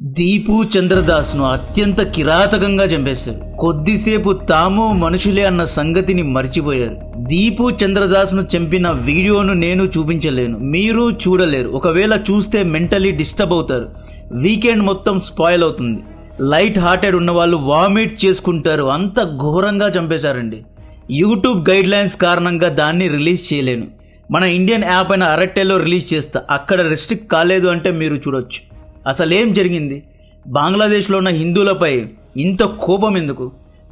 దీపు చంద్రదాస్ను అత్యంత కిరాతకంగా చంపేశారు. కొద్దిసేపు తాము మనుషులే అన్న సంగతిని మర్చిపోయారు. దీపు చంద్రదాస్ను చంపిన వీడియోను నేను చూపించలేను, మీరు చూడలేరు. ఒకవేళ చూస్తే మెంటలీ డిస్టర్బ్ అవుతారు. వీకెండ్ మొత్తం స్పాయిల్ అవుతుంది. లైట్ హార్టెడ్ ఉన్న వాళ్ళు వామిట్ చేసుకుంటారు. అంత ఘోరంగా చంపేశారండి. యూట్యూబ్ గైడ్ లైన్స్ కారణంగా దాన్ని రిలీజ్ చేయలేను. మన ఇండియన్ యాప్ అయిన అరట్టెలో రిలీజ్ చేస్తా. అక్కడ రెస్ట్రిక్ట్ కాలేదు అంటే మీరు చూడొచ్చు. అసలేం జరిగింది? బంగ్లాదేశ్లో ఉన్న హిందువులపై ఇంత కోపం ఎందుకు?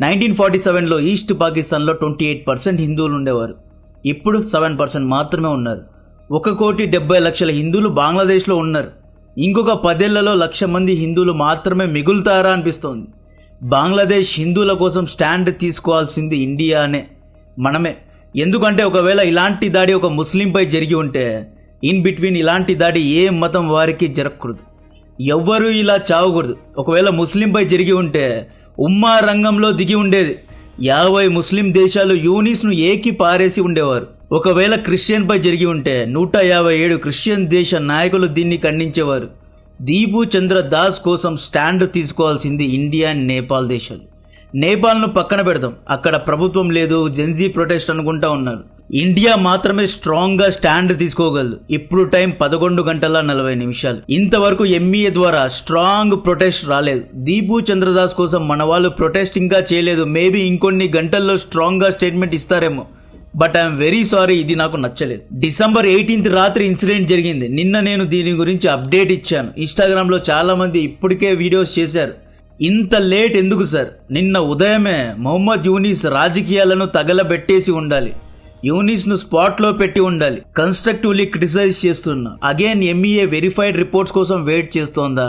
1947లో ఈస్ట్ పాకిస్తాన్లో 28% హిందువులు ఉండేవారు. ఇప్పుడు 7% మాత్రమే ఉన్నారు. 1,70,00,000 హిందువులు బంగ్లాదేశ్లో ఉన్నారు. ఇంకొక 10 ఏళ్లలో 1,00,000 మంది హిందువులు మాత్రమే మిగులుతారా అనిపిస్తోంది. బంగ్లాదేశ్ హిందువుల కోసం స్టాండ్ తీసుకోవాల్సింది ఇండియానే, మనమే. ఎందుకంటే ఒకవేళ ఇలాంటి దాడి ఒక ముస్లింపై జరిగి ఉంటే ఇన్ బిట్వీన్ ఇలాంటి దాడి ఏ మతం వారికి జరగకూడదు. ఎవ్వరూ ఇలా చావకూడదు. ఒకవేళ ముస్లింపై జరిగి ఉంటే ఉమ్మా రంగంలో దిగి ఉండేది. 50 ముస్లిం దేశాలు యూనిస్ను ఏకి పారేసి ఉండేవారు. ఒకవేళ క్రిస్టియన్పై జరిగి ఉంటే 157 క్రిస్టియన్ దేశ నాయకులు దీన్ని ఖండించేవారు. దీపు చంద్ర దాస్ కోసం స్టాండ్ తీసుకోవాల్సింది ఇండియా, నేపాల్ దేశాలు. నేపాల్ను పక్కన పెడదాం, అక్కడ ప్రభుత్వం లేదు, జెన్జీ ప్రొటెస్ట్ అనుకుంటా ఉన్నారు. ఇండియా మాత్రమే స్ట్రాంగ్ గా స్టాండ్ తీసుకోగలదు. ఇప్పుడు టైం 11:40. ఇంతవరకు ఎంఈఏ ద్వారా స్ట్రాంగ్ ప్రొటెస్ట్ రాలేదు. దీపు చంద్రదాస్ కోసం మన వాళ్ళు ప్రొటెస్ట్ ఇంకా చేయలేదు. మేబీ ఇంకొన్ని గంటల్లో స్ట్రాంగ్ గా స్టేట్మెంట్ ఇస్తారేమో. బట్ ఐఎమ్ వెరీ సారీ, ఇది నాకు నచ్చలేదు. December 18 రాత్రి ఇన్సిడెంట్ జరిగింది. నిన్న నేను దీని గురించి అప్డేట్ ఇచ్చాను. ఇన్స్టాగ్రామ్ లో చాలా మంది ఇప్పటికే వీడియోస్ చేశారు. ఇంత లేట్ ఎందుకు సార్? నిన్న ఉదయమే మొహమ్మద్ యూనిస్ రాజకీయాలను తగలబెట్టేసి ఉండాలి. యూనిస్ ను స్పాట్ లో పెట్టి ఉండాలి. కన్స్ట్రక్టివ్లీ క్రిటిసైజ్ చేస్తున్నా. అగైన్ ఎంఈఏ వెరిఫైడ్ రిపోర్ట్స్ కోసం వెయిట్ చేస్తోందా?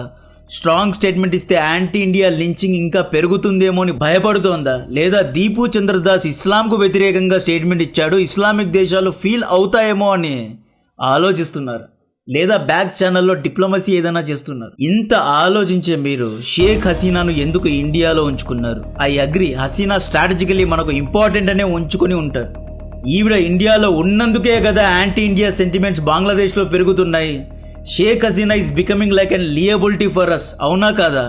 స్ట్రాంగ్ స్టేట్మెంట్ ఇస్తే యాంటీ ఇండియా లించింగ్ ఇంకా పెరుగుతుందేమో అని భయపడుతోందా? లేదా దీపు చంద్రదాస్ ఇస్లాంకు వ్యతిరేకంగా స్టేట్మెంట్ ఇచ్చాడు, ఇస్లామిక్ దేశాలు ఫీల్ అవుతాయేమో అని ఆలోచిస్తున్నారు? లేదా బ్యాక్ ఛానల్లో డిప్లొమసీ ఏదైనా చేస్తున్నారు? ఇంత ఆలోచించే మీరు షేక్ హసీనాను ఎందుకు ఇండియాలో ఉంచుకున్నారు? ఐ అగ్రి, హసీనా స్ట్రాటజికలీ మనకు ఇంపార్టెంట్ అనే ఉంచుకుని ఉంటారు. ఈవిడ ఇండియాలో ఉన్నందుకే కదా యాంటీ ఇండియా సెంటిమెంట్స్ బంగ్లాదేశ్లో పెరుగుతున్నాయి. Sheikh Hasina is becoming like an liability for us, అవునా కాదా?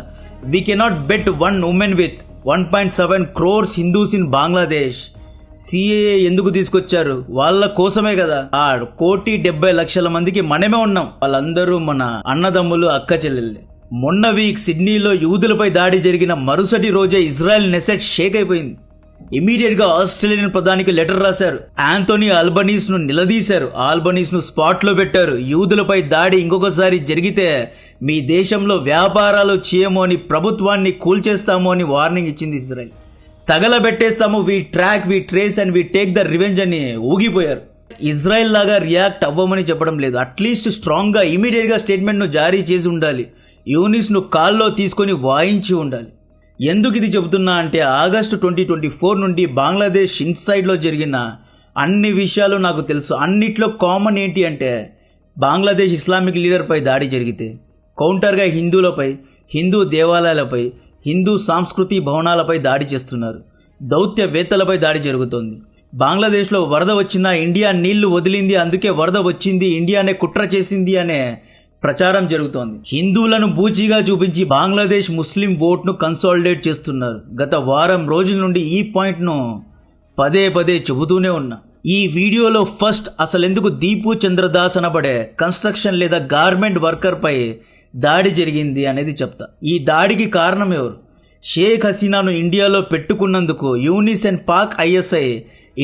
We cannot bet one women with 1.7 crores Hindus in Bangladesh. CAA ఎందుకు తీసుకొచ్చారు? వాళ్ళ కోసమే కదా. 1,70,00,000 మందికి మనమే ఉన్నాం. వాళ్ళందరూ మన అన్నదమ్ములు, అక్క చెల్లెళ్ళే. మొన్న వీక్ సిడ్నీలో యూదులపై దాడి జరిగిన మరుసటి రోజే ఇజ్రాయెల్ నెసెట్ షేక్ అయిపోయింది. ఇమీడియట్ గా ఆస్ట్రేలియన్ ప్రధానికి లెటర్ రాశారు. ఆంథోనీ ఆల్బనీస్ ను నిలదీశారు. ఆల్బనీస్ ను స్పాట్ లో పెట్టారు. యూదులపై దాడి ఇంకొకసారి జరిగితే మీ దేశంలో వ్యాపారాలు చేయము అని, ప్రభుత్వాన్ని కూల్చేస్తాము అని వార్నింగ్ ఇచ్చింది ఇజ్రాయెల్. తగలబెట్టేస్తాము, we track, we trace and we take the revenge అని ఊగిపోయారు. ఇజ్రాయెల్ లాగా రియాక్ట్ అవ్వమని చెప్పడం లేదు. అట్లీస్ట్ స్ట్రాంగ్ గా ఇమీడియట్ గా స్టేట్మెంట్ ను జారీ చేసి ఉండాలి. యూనిస్ ను కాల్లో తీసుకొని వాయించి ఉండాలి. ఎందుకు ఇది చెబుతున్నా అంటే ఆగస్టు 2024 నుండి బంగ్లాదేశ్ ఇన్సైడ్ లో జరిగిన అన్ని విషయాలు నాకు తెలుసు. అన్నిట్లో కామన్ ఏంటి అంటే బంగ్లాదేశ్ ఇస్లామిక్ లీడర్ పై దాడి జరిగితే కౌంటర్గా హిందువులపై, హిందూ దేవాలయాలపై, హిందూ సాంస్కృతి భవనాలపై దాడి చేస్తున్నారు. దౌత్యవేత్తలపై దాడి జరుగుతోంది. బంగ్లాదేశ్లో వరద వచ్చినా ఇండియా నీళ్లు వదిలింది, అందుకే వరద వచ్చింది, ఇండియానే కుట్ర చేసింది అనే ప్రచారం జరుగుతోంది. హిందువులను బూచిగా చూపించి బంగ్లాదేశ్ ముస్లిం ఓట్ను కన్సాలిడేట్ చేస్తున్నారు. గత వారం రోజుల నుండి ఈ పాయింట్ను పదే పదే చెబుతూనే ఉన్నా. ఈ వీడియోలో ఫస్ట్ అసలెందుకు దీపు చంద్రదాస్ అనబడే కన్స్ట్రక్షన్ లేదా గార్మెంట్ వర్కర్ పై దాడి జరిగింది అనేది చెప్తా. ఈ దాడికి కారణం ఎవరు? షేక్ హసీనాను ఇండియాలో పెట్టుకున్నందుకు యూనిస్ అండ్ పాక్ ఐఎస్ఐ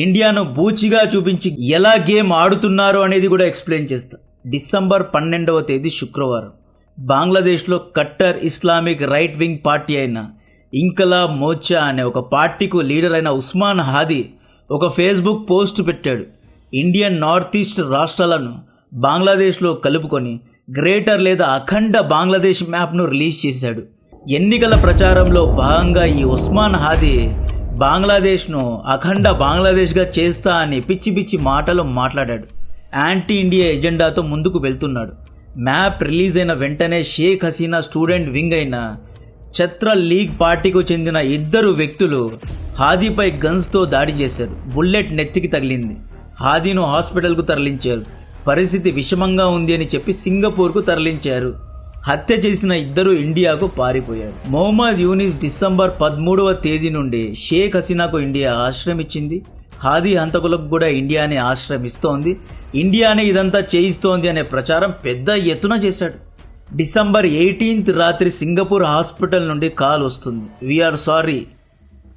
ఇండియాను బూచిగా చూపించి ఎలా గేమ్ ఆడుతున్నారు అనేది కూడా ఎక్స్ప్లెయిన్ చేస్తా. December 12 శుక్రవారం బంగ్లాదేశ్లో cutter Islamic right wing party అయిన ఇంకలాబ్ మోర్చా అనే ఒక పార్టీకు లీడర్ అయిన ఉస్మాన్ హాదీ ఒక ఫేస్బుక్ పోస్ట్ పెట్టాడు. ఇండియన్ నార్త్ ఈస్ట్ రాష్ట్రాలను బంగ్లాదేశ్లో కలుపుకొని గ్రేటర్ లేదా అఖండ బంగ్లాదేశ్ మ్యాప్ను రిలీజ్ చేశాడు. ఎన్నికల ప్రచారంలో భాగంగా ఈ ఉస్మాన్ హాదీ బంగ్లాదేశ్ను అఖండ బంగ్లాదేశ్గా చేస్తా అని పిచ్చి పిచ్చి మాటలు మాట్లాడాడు. యాంటీ ఇండియా ఎజెండాతో ముందుకు వెళ్తున్నాడు. మ్యాప్ రిలీజ్ అయిన వెంటనే షేక్ హసీనా స్టూడెంట్ వింగ్ అయిన ఛత్ర లీగ్ పార్టీకు చెందిన 2 వ్యక్తులు హాదీపై గన్స్తో దాడి చేశారు. బుల్లెట్ నెత్తికి తగిలింది. హాదీను హాస్పిటల్కు తరలించారు. పరిస్థితి విషమంగా ఉంది అని చెప్పి సింగపూర్కు తరలించారు. హత్య చేసిన ఇద్దరు ఇండియాకు పారిపోయారు. మొహమ్మద్ యూనిస్ డిసెంబర్ 13వ తేదీ నుండి షేక్ హసీనాకు ఇండియా ఆశ్రయం ఇచ్చింది. హాదీ హంతకులకు కూడా ఇండియానే ఆశ్రయం ఇస్తోంది, ఇండియానే ఇదంతా చేయిస్తోంది అనే ప్రచారం పెద్ద ఎత్తున చేశాడు. డిసెంబర్ 18th రాత్రి సింగపూర్ హాస్పిటల్ నుండి కాల్ వస్తుంది. వీఆర్ సారీ,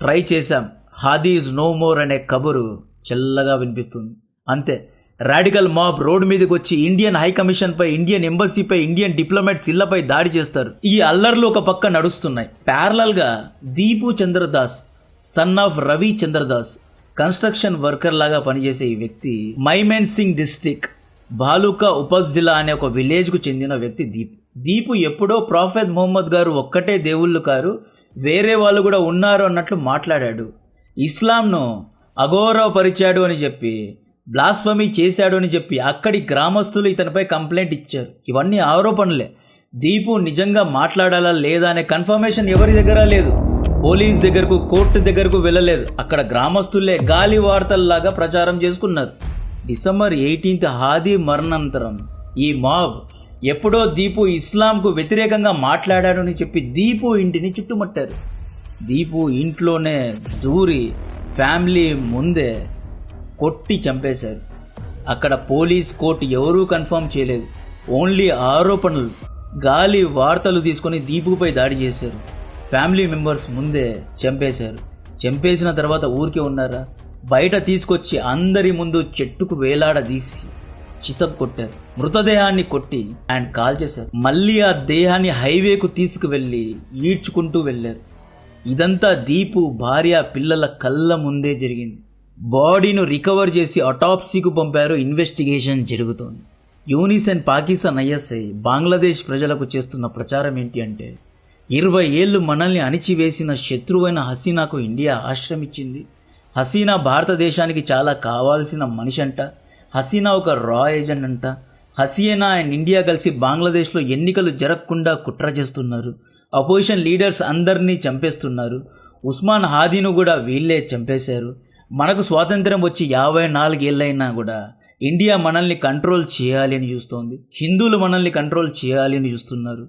ట్రై చేశాం, హాదీ ఈజ్ నో మోర్ అనే కబురు చల్లగా వినిపిస్తుంది. అంతే, రాడికల్ మాబ్ రోడ్డు మీదకి వచ్చి ఇండియన్ హై కమిషన్ పై, ఇండియన్ ఎంబసీపై, ఇండియన్ డిప్లొమాట్స్ ఇళ్లపై దాడి చేస్తారు. ఈ అల్లర్లు ఒక పక్క నడుస్తున్నాయి. ప్యారలల్ గా Deepu Chandradas son of Ravi Chandradas construction worker లాగా పనిచేసే ఈ వ్యక్తి మైమెన్ సింగ్ డిస్ట్రిక్ట్ బాలుకా ఉపజిల్లా అనే ఒక విలేజ్ కు చెందిన వ్యక్తి దీపు ఎప్పుడో ప్రాఫెట్ మొహమ్మద్ గారు ఒక్కటే దేవుళ్ళు కారు, వేరే వాళ్ళు కూడా ఉన్నారు అన్నట్లు మాట్లాడాడు. ఇస్లాంను అగౌరవపరిచాడు అని చెప్పి, బ్లాస్ఫమీ చేశాడు అని చెప్పి అక్కడి గ్రామస్తులు ఇతనిపై కంప్లైంట్ ఇచ్చారు. ఇవన్నీ ఆరోపణలే. దీపు నిజంగా మాట్లాడాలా లేదా అనే కన్ఫర్మేషన్ ఎవరి దగ్గర లేదు. పోలీస్ దగ్గరకు, కోర్టు దగ్గరకు వెళ్ళలేదు. అక్కడ గ్రామస్తులే గాలి వార్తల్లాగా ప్రచారం చేసుకున్నారు. డిసెంబర్ 18th హాదీ మరణానంతరం ఈ మాబ్ ఎప్పుడో దీపు ఇస్లాంకు వ్యతిరేకంగా మాట్లాడాడు అని చెప్పి దీపు ఇంటిని చుట్టుముట్టారు. దీపు ఇంట్లోనే దూరి ఫ్యామిలీ ముందే కొట్టి చంపేశారు. అక్కడ పోలీస్, కోర్టు ఎవరూ కన్ఫర్మ్ చేయలేదు. ఓన్లీ ఆరోపణలు, గాలి వార్తలు తీసుకొని దీపుపై దాడి చేశారు. ఫ్యామిలీ మెంబర్స్ ముందే చంపేశారు. చంపేసిన తర్వాత ఊరికే ఉన్నారా? బయట తీసుకొచ్చి అందరి ముందు చెట్టుకు వేలాడదీసి చితక్ కొట్టారు. మృతదేహాన్ని కొట్టి అండ్ కాల్ చేశారు. మళ్ళీ ఆ దేహాన్ని హైవేకు తీసుకువెళ్ళి ఈడ్చుకుంటూ వెళ్లారు. ఇదంతా దీపు భార్య పిల్లల కళ్ళ ముందే జరిగింది. బాడీను రికవర్ చేసి అటాప్సీకు పంపారు. ఇన్వెస్టిగేషన్ జరుగుతోంది. యూనిస్ అండ్ పాకిస్తాన్ ఐఎస్ఐ బంగ్లాదేశ్ ప్రజలకు చేస్తున్న ప్రచారం ఏంటి అంటే, 20 ఏళ్లు మనల్ని అణిచివేసిన శత్రువైన హసీనాకు ఇండియా ఆశ్రమించింది. హసీనా భారతదేశానికి చాలా కావాల్సిన మనిషి అంట. హసీనా ఒక రా ఏజెంట్ అంట. హసీనా అండ్ ఇండియా కలిసి బంగ్లాదేశ్లో ఎన్నికలు జరగకుండా కుట్ర చేస్తున్నారు. అపోజిషన్ లీడర్స్ అందరినీ చంపేస్తున్నారు. ఉస్మాన్ హాదీను కూడా వీళ్ళే చంపేశారు. మనకు స్వాతంత్ర్యం వచ్చి 54 ఏళ్ళైనా కూడా ఇండియా మనల్ని కంట్రోల్ చేయాలి అని చూస్తోంది. హిందువులు మనల్ని కంట్రోల్ చేయాలి అని చూస్తున్నారు.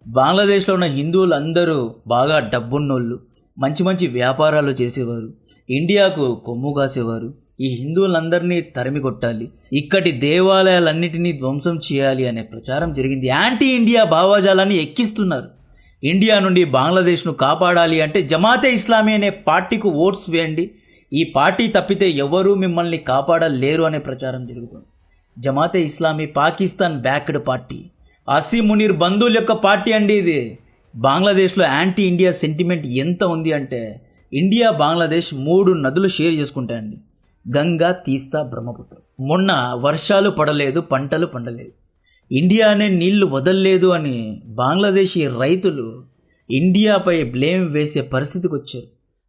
బంగ్లాదేశ్లో ఉన్న హిందువులు అందరూ బాగా డబ్బున్నోళ్ళు, మంచి మంచి వ్యాపారాలు చేసేవారు, ఇండియాకు కొమ్ము కాసేవారు. ఈ హిందువులందరినీ తరిమి కొట్టాలి, ఇక్కడి దేవాలయాలన్నిటినీ ధ్వంసం చేయాలి అనే ప్రచారం జరిగింది. యాంటీ ఇండియా భావజాలాన్ని ఎక్కిస్తున్నారు. ఇండియా నుండి బంగ్లాదేశ్ను కాపాడాలి అంటే జమాతే ఇస్లామీ అనే పార్టీకు ఓట్స్ వేయండి, ఈ పార్టీ తప్పితే ఎవరూ మిమ్మల్ని కాపాడలేరు అనే ప్రచారం జరుగుతుంది. జమాతే ఇస్లామీ పాకిస్తాన్ బ్యాక్డ్ పార్టీ, అసీం మునీర్ బంధువుల యొక్క పార్టీ అండి ఇది. బంగ్లాదేశ్లో యాంటీ ఇండియా సెంటిమెంట్ ఎంత ఉంది అంటే, ఇండియా బంగ్లాదేశ్ 3 నదులు షేర్ చేసుకుంటాయండి, గంగా, తీస్తా, బ్రహ్మపుత్ర. మొన్న వర్షాలు పడలేదు, పంటలు పండలేదు, ఇండియానే నీళ్లు వదల్లేదు అని బంగ్లాదేశీ రైతులు ఇండియాపై బ్లేమ్ వేసే పరిస్థితికి వచ్చారు.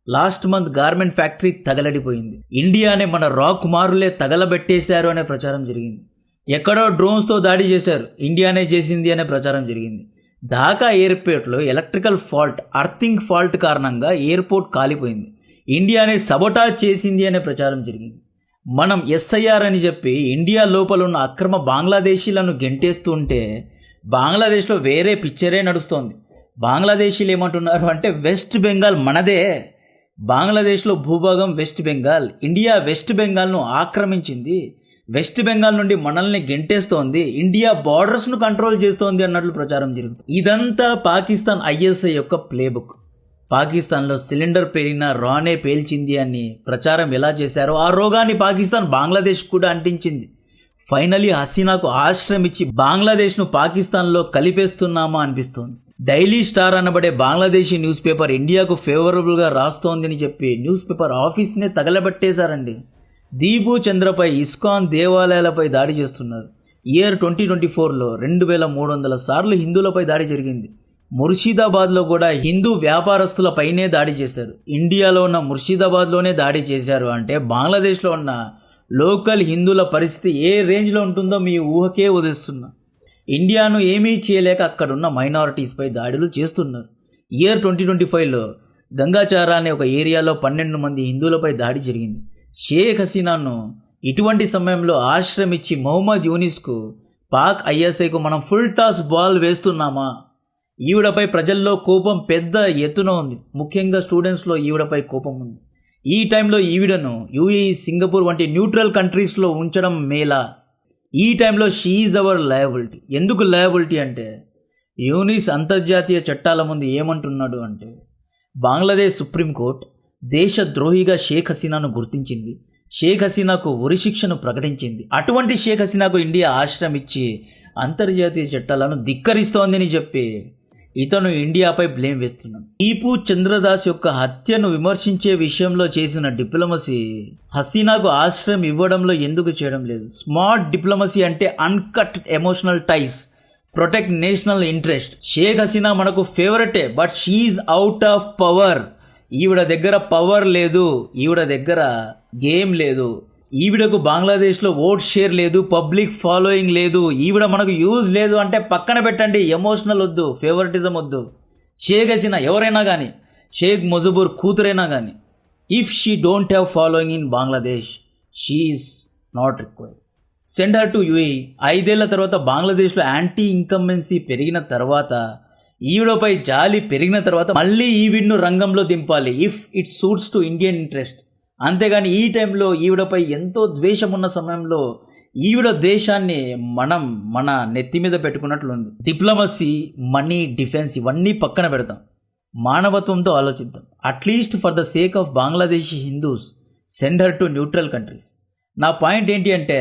లాస్ట్ మంత్ గార్మెంట్ ఫ్యాక్టరీ తగలడిపోయింది. ఇండియానే మన రా కుమారులే తగలబెట్టేశారు అనే ప్రచారం జరిగింది. ఎక్కడో డ్రోన్స్తో దాడి చేశారు, ఇండియానే చేసింది అనే ప్రచారం జరిగింది. ఢాకా ఎయిర్పోర్ట్లో ఎలక్ట్రికల్ ఫాల్ట్, అర్థింగ్ ఫాల్ట్ కారణంగా ఎయిర్పోర్ట్ కాలిపోయింది, ఇండియానే సబోటాజ్ చేసింది అనే ప్రచారం జరిగింది. మనం ఎస్ఐఆర్ అని చెప్పి ఇండియా లోపల ఉన్న అక్రమ బంగ్లాదేశీలను గెంటేస్తూ ఉంటే బంగ్లాదేశ్లో వేరే పిక్చరే నడుస్తోంది. బంగ్లాదేశీలు ఏమంటున్నారు అంటే, వెస్ట్ బెంగాల్ మనదే, బంగ్లాదేశ్లో భూభాగం వెస్ట్ బెంగాల్, ఇండియా వెస్ట్ బెంగాల్ను ఆక్రమించింది, వెస్ట్ బెంగాల్ నుండి మనల్ని గెంటేస్తోంది, ఇండియా బార్డర్స్ను కంట్రోల్ చేస్తోంది అన్నట్లు ప్రచారం జరుగుతుంది. ఇదంతా పాకిస్తాన్ ఐఎస్ఐ యొక్క ప్లేబుక్. పాకిస్తాన్లో సిలిండర్ పేలిన రానే పేల్చింది అని ప్రచారం ఎలా చేశారో ఆ రోగాన్ని పాకిస్తాన్ బంగ్లాదేశ్ కూడా అంటించింది. ఫైనలీ హసీనాకు ఆశ్రయం ఇచ్చి బంగ్లాదేశ్ను పాకిస్తాన్లో కలిపేస్తున్నామా అనిపిస్తోంది. డైలీ స్టార్ అనబడే బంగ్లాదేశీ న్యూస్ పేపర్ ఇండియాకు ఫేవరబుల్గా రాస్తోందని చెప్పి న్యూస్ పేపర్ ఆఫీస్నే తగలబెట్టేశారండి. దీపు చంద్రపై ఇస్కాన్ దేవాలయాలపై దాడి చేస్తున్నారు. ఇయర్ 2024లో 2300 సార్లు హిందువులపై దాడి జరిగింది. ముర్షిదాబాద్లో కూడా హిందూ వ్యాపారస్తులపైనే దాడి చేశారు. ఇండియాలో ఉన్న ముర్షిదాబాద్లోనే దాడి చేశారు అంటే బంగ్లాదేశ్లో ఉన్న లోకల్ హిందువుల పరిస్థితి ఏ రేంజ్లో ఉంటుందో మీ ఊహకే ఉదిస్తున్నా. ఇండియాను ఏమీ చేయలేక అక్కడున్న మైనారిటీస్పై దాడులు చేస్తున్నారు. ఇయర్ 2025లో గంగాచారా అనే ఒక ఏరియాలో 12 మంది హిందువులపై దాడి జరిగింది. షేక్ హసీనాను ఇటువంటి సమయంలో ఆశ్రమించి మొహమ్మద్ యూనిస్కు పాక్ ఐఎస్ఐకు మనం ఫుల్ టాస్ బాల్ వేస్తున్నామా? ఈవిడపై ప్రజల్లో కోపం పెద్ద ఎత్తున ఉంది. ముఖ్యంగా స్టూడెంట్స్లో ఈవిడపై కోపం ఉంది. ఈ టైంలో ఈవిడను యూఏఈ, సింగపూర్ వంటి న్యూట్రల్ కంట్రీస్లో ఉంచడం మేలా? ఈ టైంలో షీ ఈజ్ అవర్ లయబిలిటీ. ఎందుకు లయబిలిటీ అంటే, యూనిస్ అంతర్జాతీయ చట్టాల ముందు ఏమంటున్నాడు అంటే, బంగ్లాదేశ్ సుప్రీంకోర్టు దేశద్రోహిగా షేక్ హసీనాను గుర్తించింది. షేక్ హసీనాకు ఉరిశిక్షను ప్రకటించింది. అటువంటి షేక్ హసీనాకు ఇండియా ఆశ్రయం ఇచ్చి అంతర్జాతీయ చట్టాలను ధిక్కరిస్తోందని చెప్పి ఇతను ఇండియాపై బ్లేమ్ వేస్తున్నాడు. దీపు చంద్రదాస్ యొక్క హత్యను విమర్శించే విషయంలో చేసిన డిప్లొమసీ హసీనాకు ఆశ్రయం ఇవ్వడంలో ఎందుకు చేయడం లేదు? స్మార్ట్ డిప్లొమసీ అంటే uncut emotional ties, protect national interest. Sheikh Hasina మనకు ఫేవరెటే, but she's out of power. ఈవిడ దగ్గర పవర్ లేదు, ఈవిడ దగ్గర గేమ్ లేదు. ఈవిడకు బంగ్లాదేశ్లో ఓట్ షేర్ లేదు, పబ్లిక్ ఫాలోయింగ్ లేదు, ఈవిడ మనకు యూజ్ లేదు అంటే పక్కన పెట్టండి. ఎమోషనల్ వద్దు, ఫేవరెటిజం వద్దు. షేక్ హసీనా ఎవరైనా కానీ, షేక్ ముజబుర్ కూతురైనా కానీ, if she don't have following in Bangladesh, she is not required. Send her to UAE. 5 ఏళ్ల తర్వాత బంగ్లాదేశ్లో యాంటీ ఇన్కంబెన్సీ పెరిగిన తర్వాత, ఈవిడపై జాలి పెరిగిన తర్వాత మళ్ళీ ఈవిడ్ను రంగంలో దింపాలి, if it suits to Indian interest. అంతేగాని ఈ టైంలో ఈవిడపై ఎంతో ద్వేషం ఉన్న సమయంలో ఈవిడ దేశాన్ని మన నెత్తి మీద పెట్టుకున్నట్లుంది. డిప్లొమసీ, మనీ, డిఫెన్స్ ఇవన్నీ పక్కన పెడతాం, మానవత్వంతో ఆలోచిద్దాం. At least for the sake of Bangladeshi Hindus, send her to neutral countries. నా పాయింట్ ఏంటి అంటే,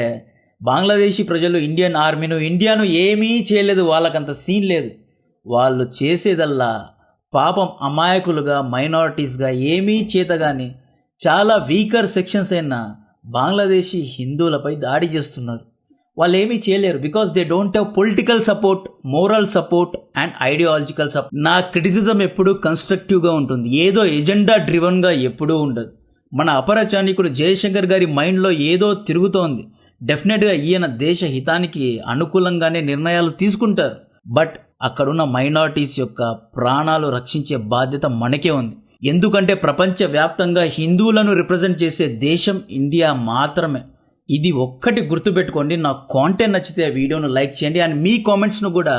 బంగ్లాదేశీ ప్రజలు ఇండియాను ఏమీ చేయలేదు, వాళ్ళకంత సీన్ లేదు. వాళ్ళు చేసేదల్లా పాపం అమాయకులుగా, మైనారిటీస్గా, ఏమీ చేతగాని చాలా వీకర్ సెక్షన్స్ అయిన బంగ్లాదేశీ హిందువులపై దాడి చేస్తున్నారు. వాళ్ళు ఏమీ చేయలేరు, because they don't have political support, moral support and ideological support. నా క్రిటిసిజం ఎప్పుడూ కన్స్ట్రక్టివ్గా ఉంటుంది, ఏదో ఎజెండా డ్రివన్గా ఎప్పుడూ ఉండదు. మన అపరచానికుడు జయశంకర్ గారి మైండ్లో ఏదో తిరుగుతోంది. డెఫినెట్గా ఈయన దేశ హితానికి అనుకూలంగానే నిర్ణయాలు తీసుకుంటారు, బట్ అక్కడున్న మైనారిటీస్ యొక్క ప్రాణాలు రక్షించే బాధ్యత మనకే ఉంది. ఎందుకంటే ప్రపంచవ్యాప్తంగా హిందువులను రిప్రజెంట్ చేసే దేశం ఇండియా మాత్రమే. ఇది ఒక్కటి గుర్తుపెట్టుకోండి. నా కాంటెంట్ నచ్చితే ఆ వీడియోను లైక్ చేయండి అండ్ మీ కామెంట్స్ను కూడా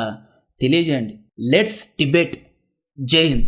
తెలియజేయండి. Let's debate. జై హింద్.